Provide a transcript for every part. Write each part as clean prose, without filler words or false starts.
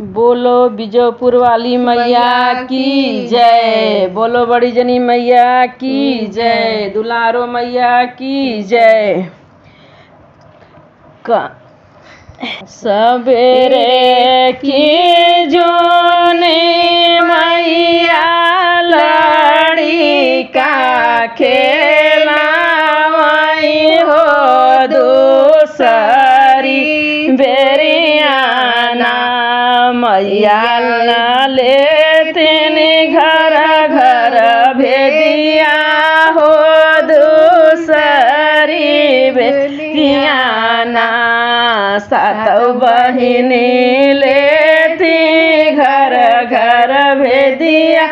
बोलो बीजोपुर वाली मैया की जय। बोलो बड़ी जनी मैया की जय। दुलारो मैया की जय। सबेरे की जोने मैया लड़ी का खेला वही हो दूसरी बेरियाना मैया न लेतिन घर घर भेदिया हो दूसरी बेरियाना सातों बहिनी लेती घर घर भेदिया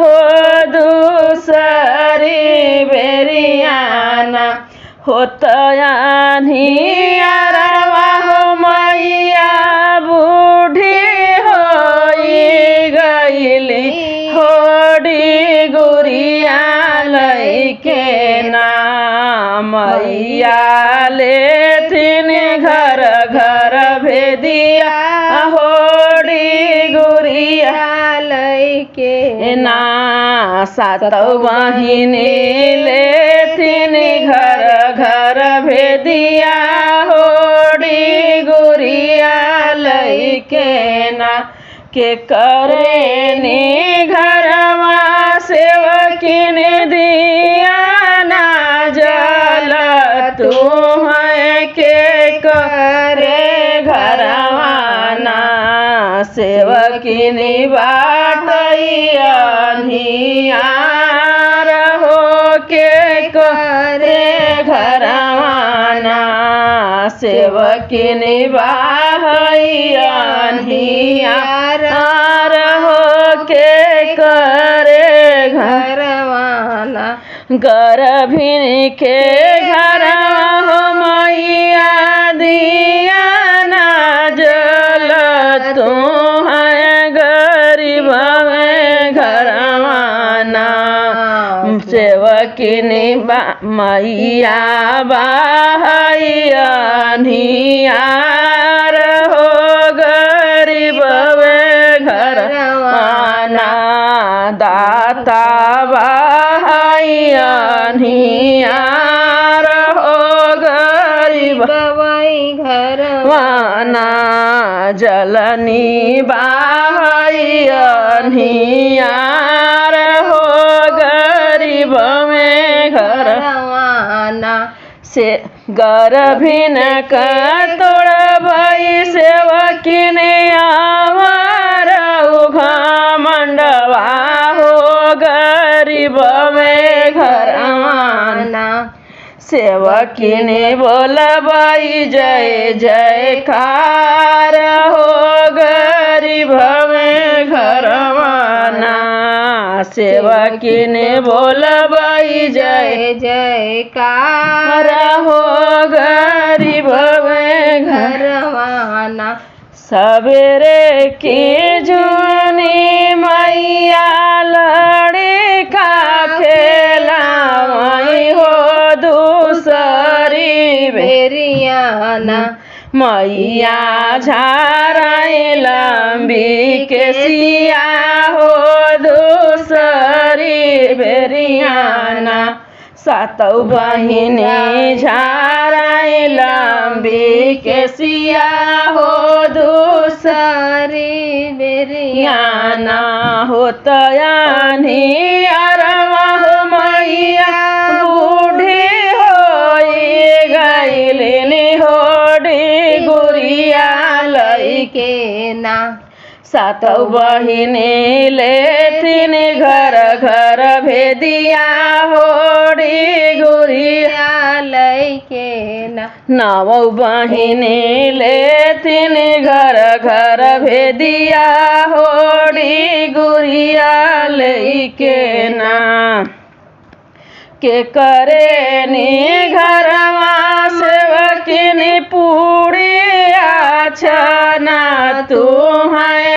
हो दूसरी बेरियाना होतयानी अरवा हो मैया बूढ़ी होई गईली होड़ी गुरिया लैके ना मैया लेथिन घर घर भेदिया होड़ी गुरिया लैके ना सातों बहिनी लेथिन घर घर भेदिया होड़ी गुरिया लैके ना के करे नी घरवा सेवकिन दिया ना जल तू है के करे घरवा ना सेवकिन बाटैया हो के करे घरवा ना सेवकिन बाहैया हो के करे घरवाना गर्भिणी के घरवा हो मैया दिया ना जल तू है गरीब में घरवाना सेवकिन मैया बाहैया हो गरीब में घरवाना दाता बाहैया हो गरीब घरवाना जलनी बाहैया हो गरीब में घरवाना से गर्भिन का तोड़ भाई सेवकिन आवर मंडवा हो गरीब में घरवाना सेवकिन बोल भाई जय जयकार हो गरीब में घरवाना सेवकिन बोल भाई जय जयकार हो गरीब में घरवाना सबेरे की जूनी मैया लड़ी का खेला वही हो दूसरी बेरियाना मैया झाराई लंबी के सिया हो दूसरी बेरियाना सातों बहिनी झाराई लंबी के सिया हो दूसरी बेरियाना होतयानी अरवा हो मैया बूढ़ी होई गईली होड़ी गुरिया लैके ना सातों बहिनी लेथिन घर घर भेदिया होड़ी गुरिया लैके ना नवौ बहिनी लेथिन घर घर भेदिया होड़ी गुरिया लैके ना के करे नी घरवा सेवकिन पूरी छना तू है